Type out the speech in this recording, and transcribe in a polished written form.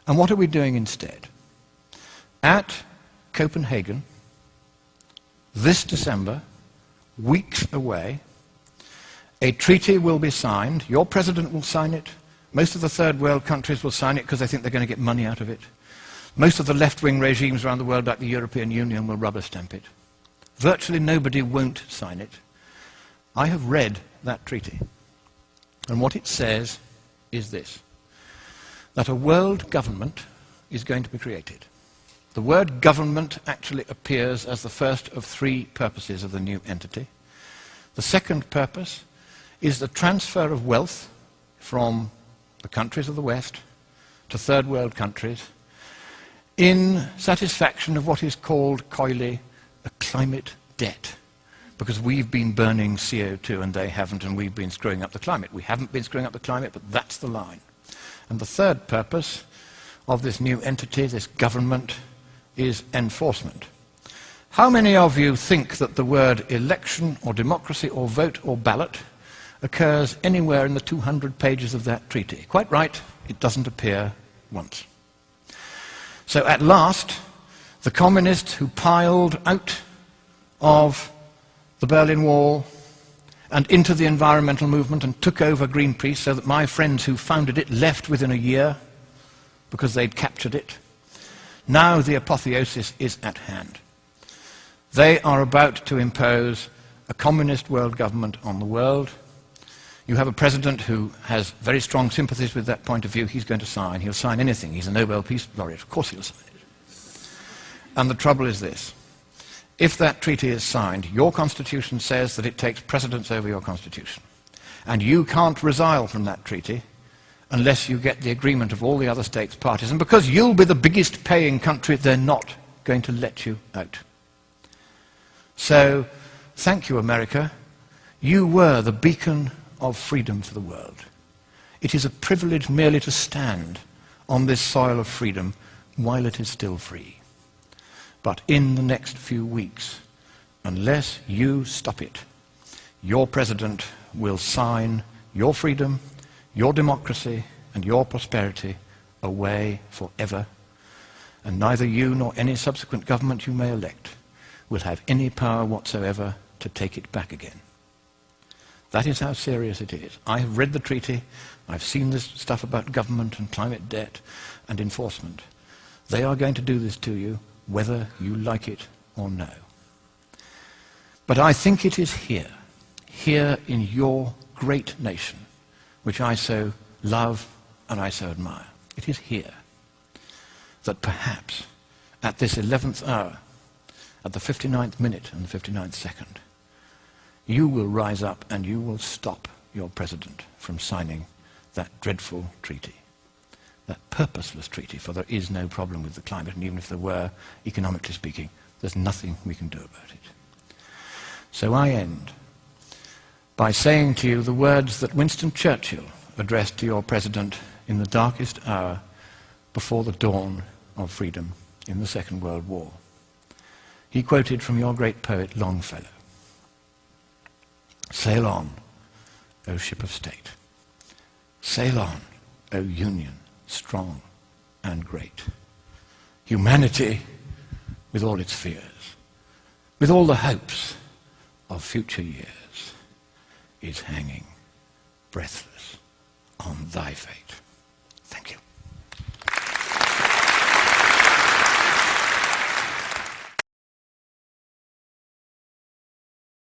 And what are we doing instead? At Copenhagen, this December, weeks away, a treaty will be signed. Your president will sign it. Most of the third world countries will sign it because they think they're going to get money out of it. Most of the left-wing regimes around the world, like the European Union, will rubber stamp it. Virtually nobody won't sign it. I have read that treaty. And what it says is this, that a world government is going to be created. The word government actually appears as the first of three purposes of the new entity. The second purpose is the transfer of wealth from the countries of the West to third world countries in satisfaction of what is called coyly a climate debt, because we've been burning CO2 and they haven't, and we've been screwing up the climate. We haven't been screwing up the climate, but that's the line. And the third purpose of this new entity, this government, is enforcement. How many of you think that the word election or democracy or vote or ballot occurs anywhere in the 200 pages of that treaty? Quite right, it doesn't appear once. So at last, the communists who piled out of the Berlin Wall and into the environmental movement and took over Greenpeace, so that my friends who founded it left within a year because they'd captured it. Now the apotheosis is at hand. They are about to impose a communist world government on the world. You have a president who has very strong sympathies with that point of view. He's going to sign. He'll sign anything. He's a Nobel Peace Laureate. Of course he'll sign it. And the trouble is this. If that treaty is signed, your constitution says that it takes precedence over your constitution. And you can't resile from that treaty unless you get the agreement of all the other states parties. And because you'll be the biggest paying country, they're not going to let you out. So, thank you, America. You were the beacon of freedom for the world. It is a privilege merely to stand on this soil of freedom while it is still free. But in the next few weeks, unless you stop it, your president will sign your freedom, your democracy, and your prosperity away forever, and neither you nor any subsequent government you may elect will have any power whatsoever to take it back again. That is how serious it is. I have read the treaty. I've seen this stuff about government and climate debt and enforcement. They are going to do this to you, whether you like it or no. But I think it is here in your great nation, which I so love and I so admire. It is here that perhaps at this 11th hour, at the 59th minute and the 59th second, you will rise up and you will stop your president from signing that dreadful treaty, that purposeless treaty, for there is no problem with the climate, and even if there were, economically speaking, there's nothing we can do about it. So I end by saying to you the words that Winston Churchill addressed to your president in the darkest hour before the dawn of freedom in the Second World War. He quoted from your great poet Longfellow. "Sail on, O ship of state. Sail on, O Union, strong and great. Humanity, with all its fears, with all the hopes of future years, is hanging breathless on thy fate."